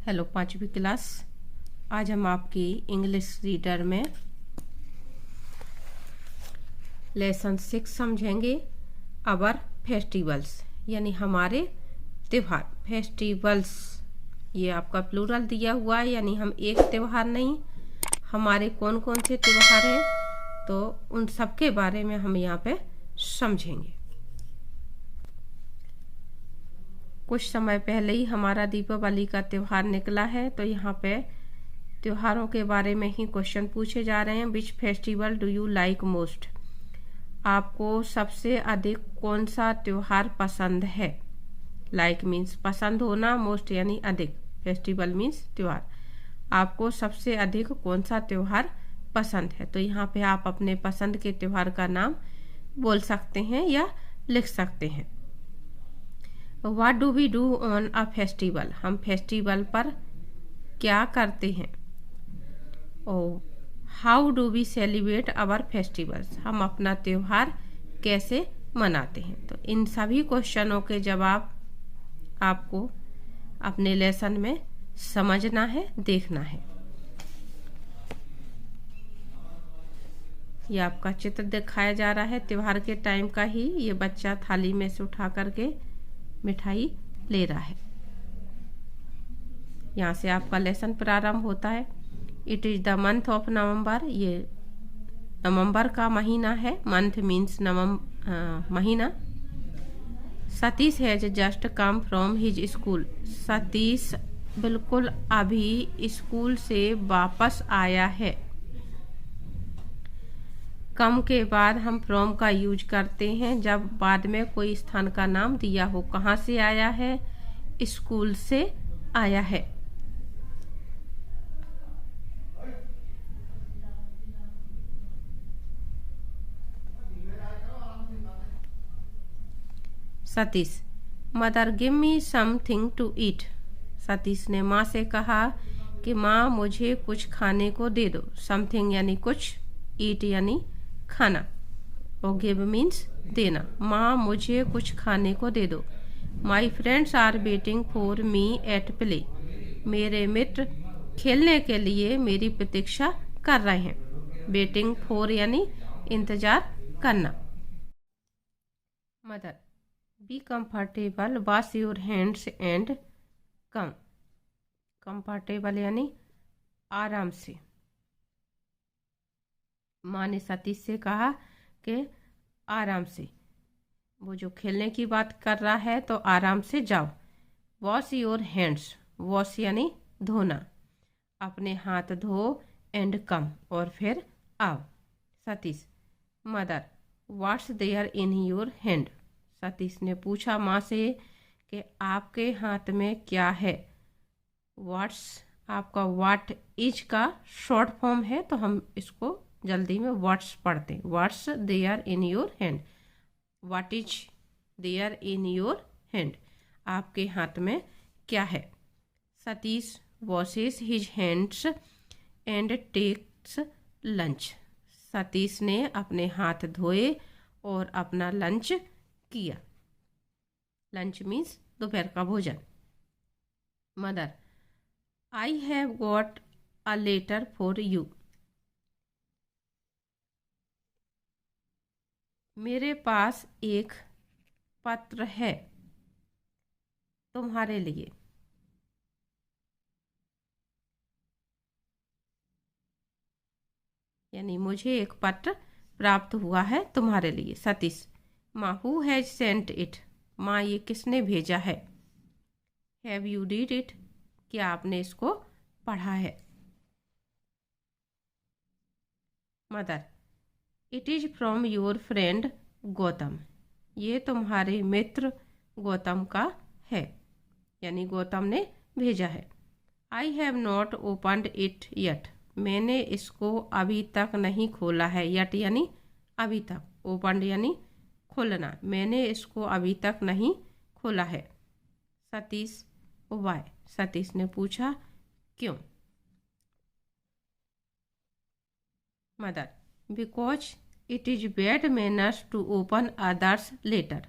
Hello पांचवी class. आज हम आपकी इंग्लिश रीडर में लेसन 6 समझेंगे। अवर फेस्टिवल्स यानी हमारे त्योहार। फेस्टिवल्स ये आपका प्लूरल दिया हुआ है, यानी हम एक त्योहार नहीं, हमारे कौन कौन से त्योहार हैं तो उन सब के बारे में हम यहाँ पे समझेंगे। कुछ समय पहले ही हमारा दीपावली का त्योहार निकला है, तो यहाँ पे त्योहारों के बारे में ही क्वेश्चन पूछे जा रहे हैं। Which festival do you like most? आपको सबसे अधिक कौन सा त्योहार पसंद है? लाइक मीन्स पसंद होना, मोस्ट यानी अधिक, फेस्टिवल मीन्स त्योहार। आपको सबसे अधिक कौन सा त्योहार पसंद है? तो यहाँ पे आप अपने पसंद के त्योहार का नाम बोल सकते हैं या लिख सकते हैं। What do we do on a festival? हम फेस्टिवल पर क्या करते हैं? How do we celebrate our festivals? हम अपना त्योहार कैसे मनाते हैं? तो इन सभी क्वेश्चनों के जवाब आपको अपने लेसन में समझना है, देखना है। ये आपका चित्र दिखाया जा रहा है त्योहार के टाइम का ही। ये बच्चा थाली में से उठा करके मिठाई ले रहा है। यहाँ से आपका लेसन प्रारंभ होता है। It is the month of November. ये नवंबर का महीना है। मंथ मीन्स महीना। Satish has just come from his school. Satish बिल्कुल अभी स्कूल से वापस आया है। कम के बाद हम फ्रॉम का यूज करते हैं जब बाद में कोई स्थान का नाम दिया हो। कहाँ से आया है? स्कूल से आया है। Satish, mother give me something to eat. Satish ने माँ से कहा कि माँ मुझे कुछ खाने को दे दो। समथिंग यानी कुछ, ईट यानी खाना, और गिव मीन्स देना। माँ मुझे कुछ खाने को दे दो। My friends are waiting for me at play. मेरे मित्र खेलने के लिए मेरी प्रतीक्षा कर रहे हैं। वेटिंग फॉर यानी इंतजार करना। Mother, be comfortable, wash your hands and come. Comfortable यानी आराम से। माँ ने सतीश से कहा कि आराम से, वो जो खेलने की बात कर रहा है तो आराम से जाओ। वॉश योर हैंड्स, वॉश यानी धोना, अपने हाथ धो, एंड कम और फिर आओ। Satish, mother what's there in your hand. Satish ने पूछा माँ से कि आपके हाथ में क्या है। व्हाट्स आपका व्हाट इज का शॉर्ट फॉर्म है, तो हम इसको जल्दी में व्हाट्स पढ़ते हैं। What's there in your hand. What is there in your hand, आपके हाथ में क्या है। Satish washes his hands and takes lunch. Satish ने अपने हाथ धोए और अपना लंच किया। लंच मीन्स दोपहर का भोजन। Mother, I have got a letter for you. मेरे पास एक पत्र है तुम्हारे लिए। यानी मुझे एक पत्र प्राप्त हुआ है तुम्हारे लिए। सतीश, माँ हु हैज सेंट इट। माँ ये किसने भेजा है। हैव यू रीड इट, क्या आपने इसको पढ़ा है। Mother, it is from your friend Gautam. ये तुम्हारे मित्र गौतम का है, यानी गौतम ने भेजा है। I have not opened it yet. मैंने इसको अभी तक नहीं खोला है। यट यानी अभी तक, ओपनड यानी खोलना। मैंने इसको अभी तक नहीं खोला है। सतीश, वाई। सतीश ने पूछा क्यों। Mother, because it is bad manners to open others letter.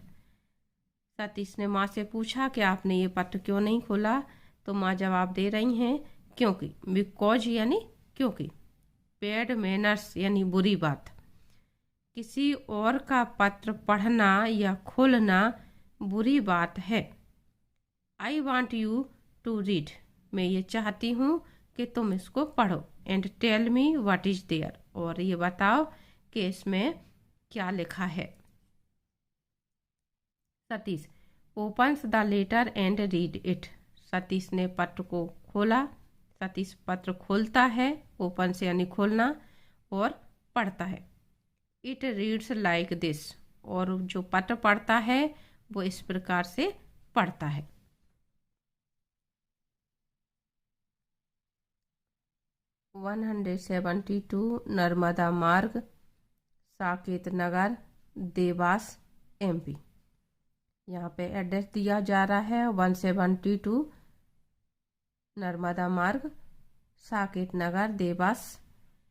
Satish ने माँ से पूछा कि आपने ये पत्र क्यों नहीं खोला। तो माँ जवाब दे रही हैं क्योंकि, बिकॉज यानी क्योंकि। बैड मैनर्स यानी बुरी बात। किसी और का पत्र पढ़ना या खोलना बुरी बात है। I want you to read, मैं ये चाहती हूँ कि तुम इसको पढ़ो। And tell me what is there, और ये बताओ कि इसमें क्या लिखा है। Satish opens the letter and read it. Satish ने पत्र को खोला। सतीश पत्र खोलता है, ओपन से यानी खोलना, और पढ़ता है। इट रीड्स लाइक दिस, और जो पत्र पढ़ता है वो इस प्रकार से पढ़ता है। वन 172 नर्मदा मार्ग, साकेत नगर, देवास, MP। यहाँ पे एड्रेस दिया जा रहा है 172 नर्मदा मार्ग, साकेत नगर, देवास,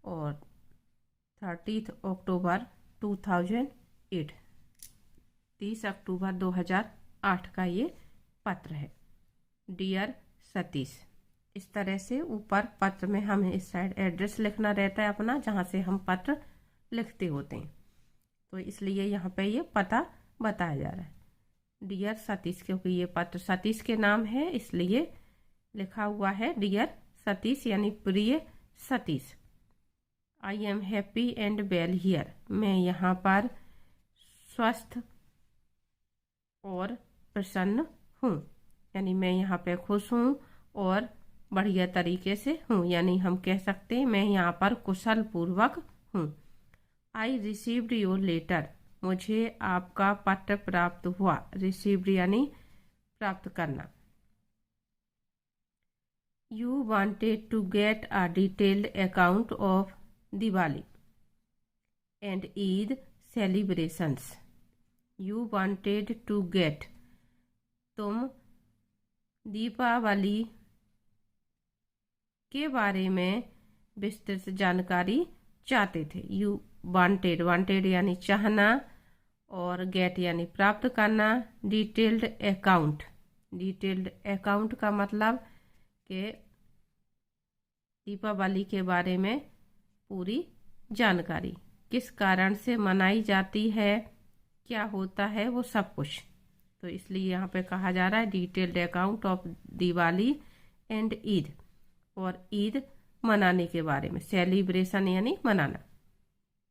और 30 अक्टूबर 2008, 30 अक्टूबर 2008 का ये पत्र है। डियर सतीश, इस तरह से ऊपर पत्र में हमें इस साइड एड्रेस लिखना रहता है अपना, जहाँ से हम पत्र लिखते होते हैं, तो इसलिए यहाँ पे ये पता बताया जा रहा है। डियर सतीश, क्योंकि ये पत्र सतीश के नाम है इसलिए लिखा हुआ है डियर सतीश यानी प्रिय Satish. I am happy and well here, मैं यहाँ पर स्वस्थ और प्रसन्न हूँ, यानी मैं यहाँ पे खुश हूँ और बढ़िया तरीके से हूँ, यानी हम कह सकते हैं मैं यहाँ पर कुशल पूर्वक हूँ। आई रिसीव्ड योर लेटर, मुझे आपका पत्र प्राप्त हुआ। रिसीव्ड यानी प्राप्त करना। You wanted to get a detailed account of Diwali and Eid celebrations. You wanted to get, तुम दीपावली के बारे में विस्तृत जानकारी चाहते थे। यू वांटेड, वांटेड यानी चाहना, और गेट यानी प्राप्त करना। डिटेल्ड अकाउंट, डिटेल्ड अकाउंट का मतलब कि दीपावली के बारे में पूरी जानकारी, किस कारण से मनाई जाती है, क्या होता है, वो सब कुछ। तो इसलिए यहाँ पे कहा जा रहा है detailed account of Diwali and Eid, और ईद मनाने के बारे में, सेलिब्रेशन यानी मनाना,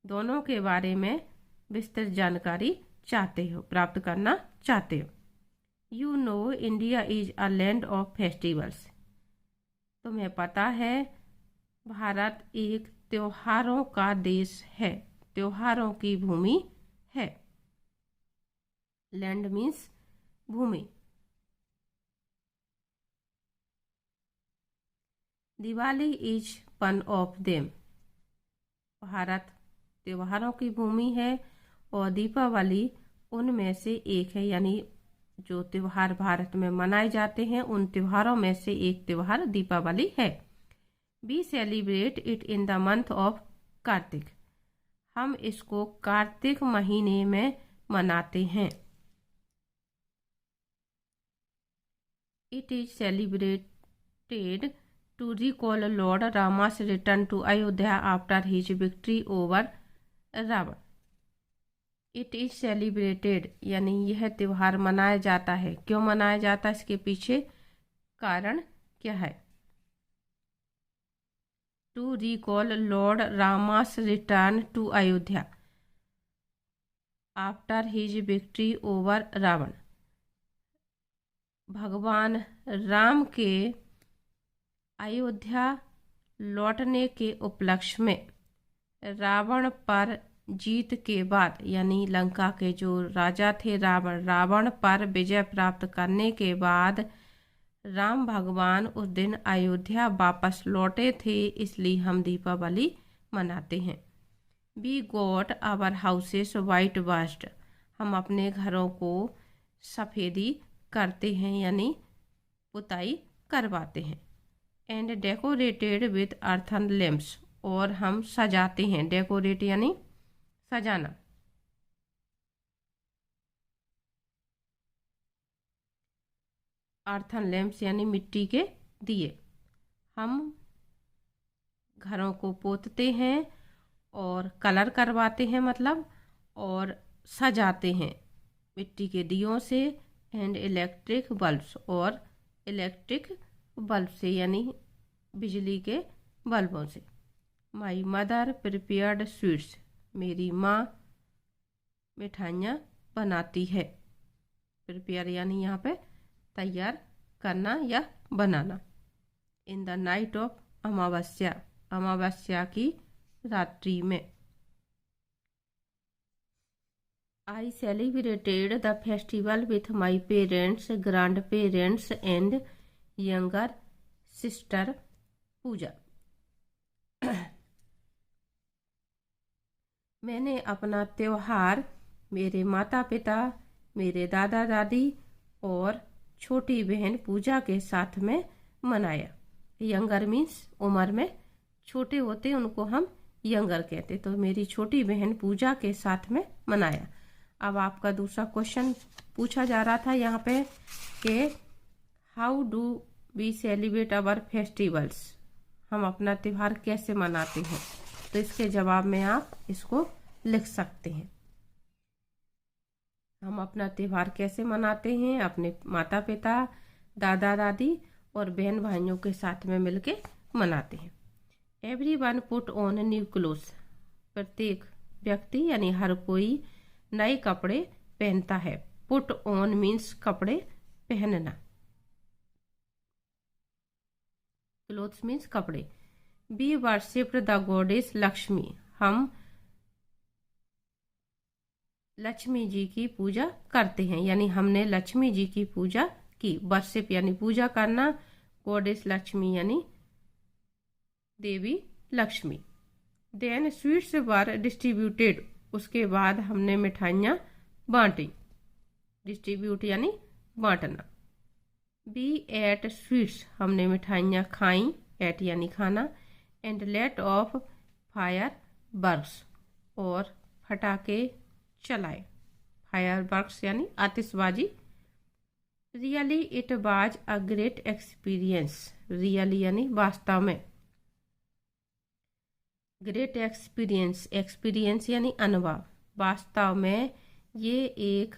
दोनों के बारे में विस्तृत जानकारी चाहते हो, प्राप्त करना चाहते हो। You know India is a land of festivals, तुम्हें पता है भारत एक त्योहारों का देश है, त्योहारों की भूमि है। लैंड मीन्स भूमि। Diwali is one of them, Bharat त्योहारों की भूमि है और दीपावली उनमें से एक है, यानी जो त्योहार भारत में मनाए जाते हैं उन त्योहारों में से एक त्योहार दीपावली है। We celebrate it in the month of Kartik, हम इसको कार्तिक महीने में मनाते हैं। It is celebrated to recall lord Rama's return to Ayodhya after his victory over Ravan. It is celebrated यानी यह त्योहार मनाया जाता है। क्यों मनाया जाता है, इसके पीछे कारण क्या है। To recall lord Rama's return to Ayodhya after his victory over Ravan, भगवान राम के अयोध्या लौटने के उपलक्ष्य में रावण पर जीत के बाद, यानी लंका के जो राजा थे रावण, रावण पर विजय प्राप्त करने के बाद राम भगवान उस दिन अयोध्या वापस लौटे थे, इसलिए हम दीपावली मनाते हैं। We got our houses white washed, हम अपने घरों को सफ़ेदी करते हैं यानी पुताई करवाते हैं। And decorated with earthen lamps, और हम सजाते हैं। डेकोरेट यानी सजाना। अर्थन लैम्प्स यानी मिट्टी के दिए। हम घरों को पोतते हैं और कलर करवाते हैं मतलब, और सजाते हैं मिट्टी के दियों से, एंड इलेक्ट्रिक बल्ब्स, और इलेक्ट्रिक बल्ब से यानी बिजली के बल्बों से। माई मदर प्रिपेयर्ड स्वीट्स, मेरी माँ मिठाइयाँ बनाती है। प्रिपेयर यानी यहाँ पे तैयार करना या बनाना। इन द नाइट ऑफ अमावस्या, अमावस्या की रात्रि में। I celebrated the festival with my parents, grandparents and younger sister पूजा। मैंने अपना त्योहार मेरे माता पिता, मेरे दादा दादी और छोटी बहन पूजा के साथ में मनाया। यंगर मीन्स उम्र में छोटे होते उनको हम यंगर कहते, तो मेरी छोटी बहन पूजा के साथ में मनाया। अब आपका दूसरा क्वेश्चन पूछा जा रहा था यहाँ पे कि how do we celebrate our festivals, हम अपना त्यौहार कैसे मनाते हैं। तो इसके जवाब में आप इसको लिख सकते हैं। हम अपना त्यौहार कैसे मनाते हैं, अपने माता पिता, दादा दादी और बहन भाइयों के साथ में मिलके मनाते हैं। Everyone put on new clothes, प्रत्येक व्यक्ति यानी हर कोई नए कपड़े पहनता है। पुट ऑन मीन्स कपड़े पहनना, क्लोथ्स मीन्स कपड़े। B worshipped the goddess Lakshmi, हम लक्ष्मी जी की पूजा करते हैं, यानी हमने लक्ष्मी जी की पूजा की। वर्शिप यानी पूजा करना, गॉडेस लक्ष्मी यानी देवी Lakshmi. Then sweets were distributed, उसके बाद हमने मिठाइयाँ बांटी। डिस्ट्रीब्यूट यानी बांटना। बी एट स्वीट्स, हमने मिठाइयाँ खाई, एट यानी खाना। And let of fire Berks, और फटाके चलाए। फायर बर्क्स यानी आतिशबाजी। Really it was a great experience, really यानी वास्तव में। ग्रेट एक्सपीरियंस, एक्सपीरियंस यानी अनुभव, वास्तव में ये एक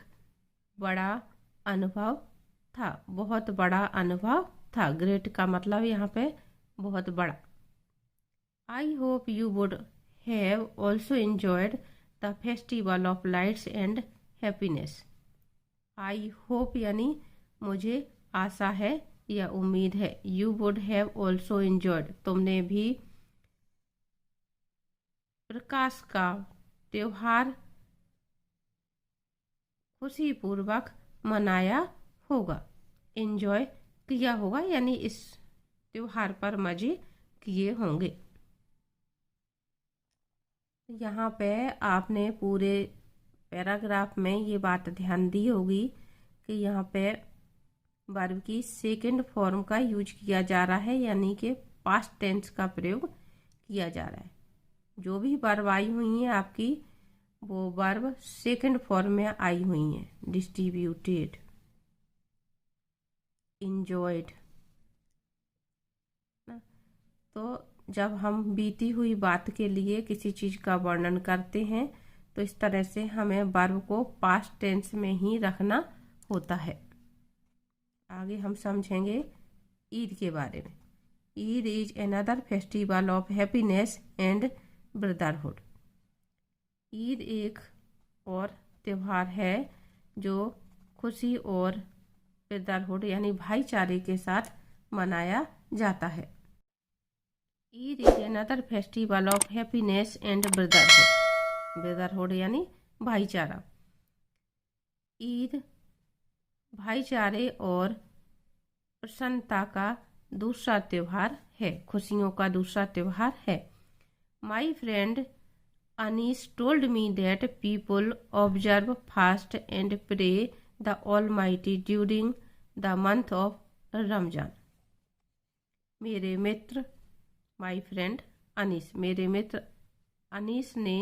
बड़ा अनुभव था, बहुत बड़ा अनुभव था। ग्रेट का मतलब यहाँ पे बहुत बड़ा। I hope you would have also enjoyed the festival of lights and happiness. I hope यानी मुझे आशा है या उम्मीद है। You would have also enjoyed, तुमने भी प्रकाश का त्योहार खुशी पूर्वक मनाया होगा। एंजॉय किया होगा यानी इस त्योहार पर मजे किए होंगे। यहाँ पे आपने पूरे पैराग्राफ में ये बात ध्यान दी होगी कि यहाँ पे वर्ब की सेकंड फॉर्म का यूज किया जा रहा है, यानी कि पास्ट टेंस का प्रयोग किया जा रहा है। जो भी वर्ब आई हुई हैं आपकी, वो वर्ब सेकंड फॉर्म में आई हुई हैं। Distributed, enjoyed. तो जब हम बीती हुई बात के लिए किसी चीज का वर्णन करते हैं तो इस तरह से हमें वर्ब को पास्ट टेंस में ही रखना होता है। आगे हम समझेंगे ईद के बारे में। Eid is another festival of happiness and brotherhood. Eid एक और त्यौहार है जो खुशी और ब्रदरहुड यानी भाईचारे के साथ मनाया जाता है। Eid is another festival of happiness and brotherhood. Brotherhood यानी भाईचारा। ईद भाईचारे और प्रसन्नता का दूसरा त्योहार है, खुशियों का दूसरा त्योहार है। My friend Anis told me that people observe fast and pray the almighty during the month of Ramzan. मेरे मित्र, माई फ्रेंड अनीस, मेरे मित्र अनीस ने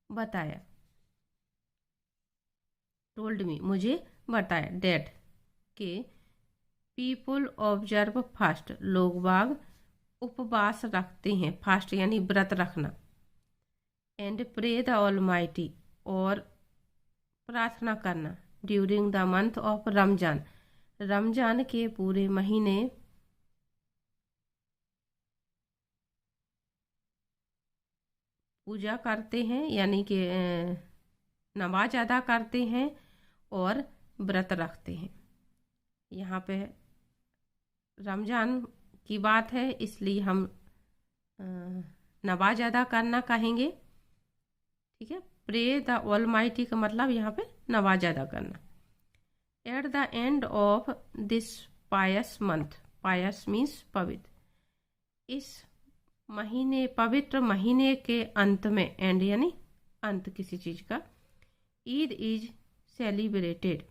बताया, टोल्ड मी मुझे बताया, डेट के पीपुल ऑब्जर्व फास्ट, लोग बाग उपवास रखते हैं, फास्ट यानी व्रत रखना। एंड प्रे द ऑलमाइटी, और प्रार्थना करना। During the month of Ramzan, Ramzan के पूरे महीने पूजा करते हैं, यानी कि नमाज अदा करते हैं और व्रत रखते हैं। यहाँ पे रमजान की बात है, इसलिए हम नमाज अदा करना कहेंगे। ठीक है, प्रे द ऑलमाइटी का मतलब यहाँ पे नमाज अदा करना। At the end of this pious month, pious means पवित्र, इस महीने, पवित्र महीने के अंत में, एंड यानी अंत किसी चीज का, ईद इज सेलिब्रेटेड,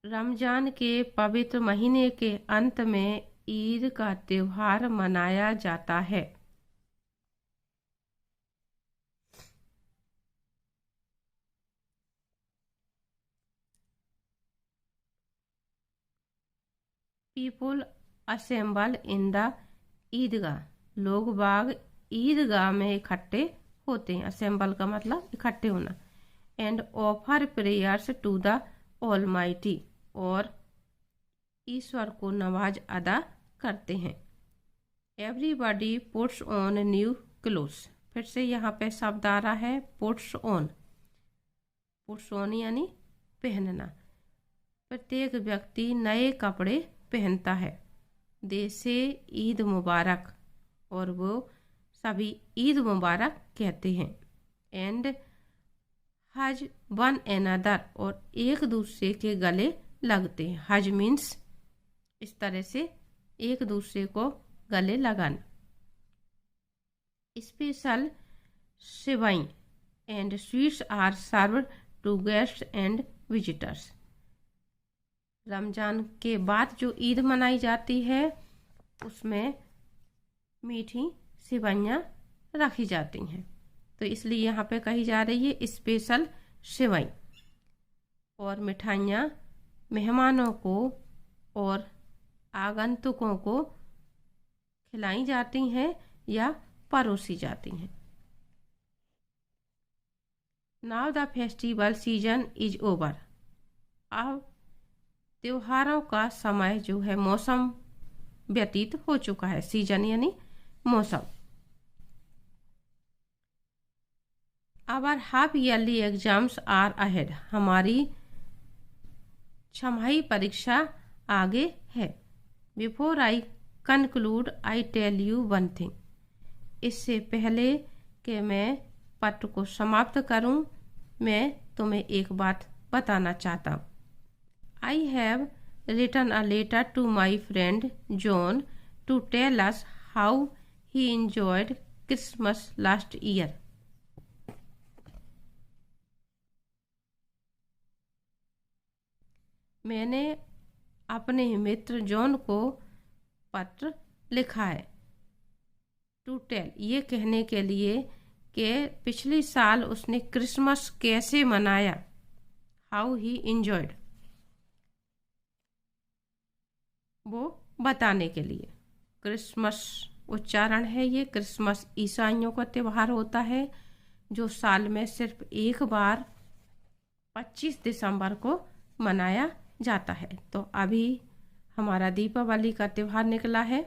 रमजान के पवित्र महीने के अंत में ईद का त्योहार मनाया जाता है। पीपुल असेंबल इन द ईदगाह, लोग बाग ईदगाह में इकट्ठे होते हैं। असेंबल का मतलब इकट्ठे होना। And offer prayers to the almighty, और ईश्वर को नमाज अदा करते हैं। Everybody puts on new clothes, फिर से यहाँ पे शब्द आ रहा है पुट्स ऑन। पुट्स ऑन यानी पहनना। प्रत्येक व्यक्ति नए कपड़े पहनता है। दे से ईद मुबारक, और वो सभी ईद मुबारक कहते हैं। एंड हज वन एनदर, और एक दूसरे के गले लगते हैं। हज मीन्स इस तरह से एक दूसरे को गले लगाना। Special sewai and sweets are served to guest and visitors, Ramzan के बाद जो ईद मनाई जाती है उसमें मीठी सेवइयाँ रखी जाती हैं, तो इसलिए यहाँ पे कही जा रही है स्पेशल सेवई। और मिठाइयाँ मेहमानों को और आगंतुकों को खिलाई जाती हैं या परोसी जाती हैं। Now the festival season is over, अब त्योहारों का समय जो है, मौसम व्यतीत हो चुका है। सीजन यानी मौसम। Our half yearly exams are ahead, हमारी छमाही परीक्षा आगे है। Before I conclude I tell you one thing, इससे पहले कि मैं पत्र को समाप्त करूं, मैं तुम्हें एक बात बताना चाहता हूँ। I have written a letter to my friend John to tell us how he enjoyed Christmas last year. मैंने अपने मित्र जॉन को पत्र लिखा है। टू टेल, ये कहने के लिए कि पिछली साल उसने क्रिसमस कैसे मनाया। हाउ ही इंजॉयड, वो बताने के लिए। क्रिसमस उच्चारण है ये। क्रिसमस ईसाइयों का त्यौहार होता है जो साल में सिर्फ एक बार 25 दिसंबर को मनाया जाता है। तो अभी हमारा दीपावली का त्यौहार निकला है,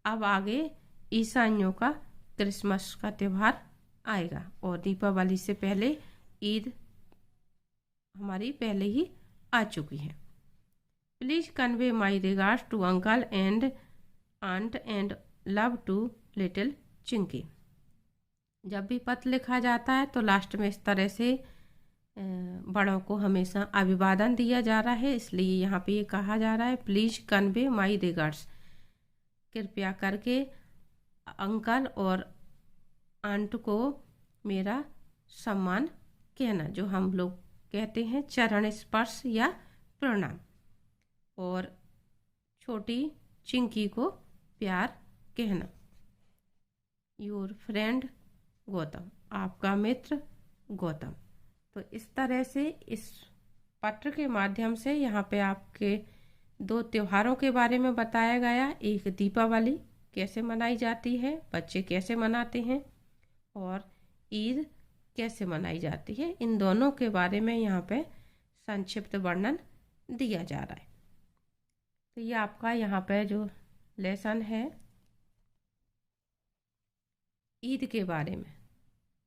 अब आगे ईसाइयों का क्रिसमस का त्यौहार आएगा, और दीपावली से पहले ईद हमारी पहले ही आ चुकी है। Please convey my regards to uncle and aunt and love to little Chinki. जब भी पत्र लिखा जाता है तो लास्ट में इस तरह से बड़ों को हमेशा अभिवादन दिया जा रहा है, इसलिए यहाँ पे ये कहा जा रहा है प्लीज कन्वे माई रिगार्ड्स, कृपया करके अंकल और आंट को मेरा सम्मान कहना, जो हम लोग कहते हैं चरण स्पर्श या प्रणाम, और छोटी चिंकी को प्यार कहना। योर फ्रेंड गौतम, आपका मित्र गौतम। तो इस तरह से इस पत्र के माध्यम से यहाँ पे आपके 2 त्योहारों के बारे में बताया गया। एक दीपावली कैसे मनाई जाती है, बच्चे कैसे मनाते हैं, और ईद कैसे मनाई जाती है। इन दोनों के बारे में यहाँ पे संक्षिप्त वर्णन दिया जा रहा है। तो ये आपका यहाँ पे जो लेसन है ईद के बारे में,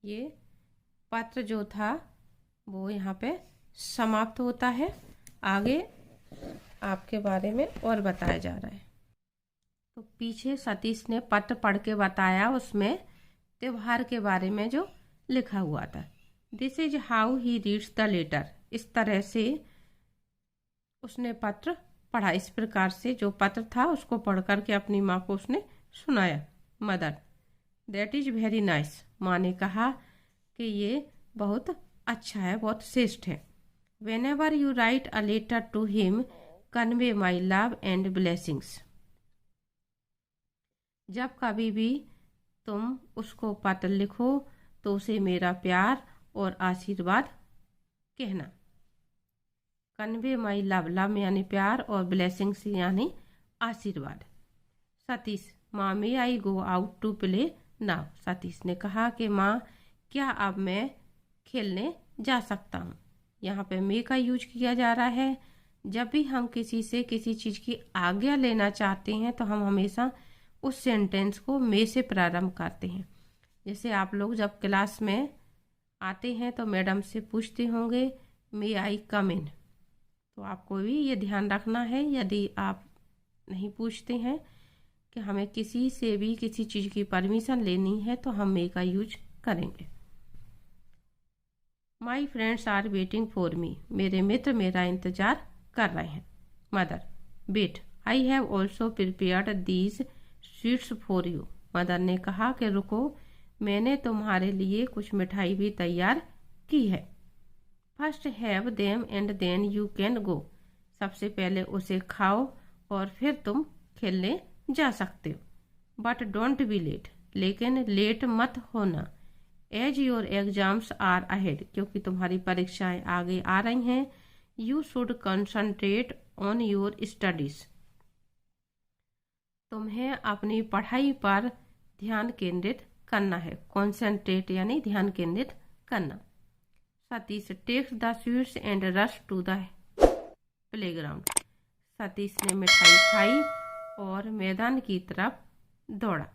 ये पत्र जो था वो यहाँ पे समाप्त होता है। आगे आपके बारे में और बताया जा रहा है। तो पीछे सतीश ने पत्र पढ़ के बताया, उसमें त्योहार के बारे में जो लिखा हुआ था। This is how he reads the letter. इस तरह से उसने पत्र पढ़ा। इस प्रकार से जो पत्र था उसको पढ़ करके अपनी माँ को उसने सुनाया। Mother, that is very nice. माँ ने कहा कि ये बहुत अच्छा है, बहुत श्रेष्ठ है। Whenever you write a letter to him, convey my love and blessings. जब कभी भी तुम उसको पत्र लिखो तो उसे मेरा प्यार और आशीर्वाद कहना। कन्वे माई लव, लव यानी प्यार, और ब्लेसिंग्स यानी आशीर्वाद। सतीश, माँ may I go out to play now. Satish ने कहा कि माँ, क्या अब मैं खेलने जा सकता हूँ। यहाँ पे मे का यूज किया जा रहा है। जब भी हम किसी से किसी चीज़ की आज्ञा लेना चाहते हैं तो हम हमेशा उस सेंटेंस को मे से प्रारंभ करते हैं। जैसे आप लोग जब क्लास में आते हैं तो मैडम से पूछते होंगे मे आई कम इन। तो आपको भी ये ध्यान रखना है, यदि आप नहीं पूछते हैं कि हमें किसी से भी किसी चीज़ की परमिशन लेनी है तो हम मे का यूज करेंगे। My friends are waiting for me. मेरे मित्र मेरा इंतजार कर रहे हैं। Mother, wait, I have also prepared these sweets for you. Mother ने कहा कि रुको, मैंने तुम्हारे लिए कुछ मिठाई भी तैयार की है। First have them and then you can go. सबसे पहले उसे खाओ और फिर तुम खेलने जा सकते हो। बट डोंट बी लेट, लेकिन लेट मत होना। As your exams are ahead, क्योंकि तुम्हारी परीक्षाएं आगे आ रही हैं। You should concentrate on your studies. तुम्हें अपनी पढ़ाई पर ध्यान केंद्रित करना है। कॉन्सेंट्रेट यानी ध्यान केंद्रित करना। Satish takes the sweets and rush to the playground. Satish ने मिठाई खाई और मैदान की तरफ दौड़ा।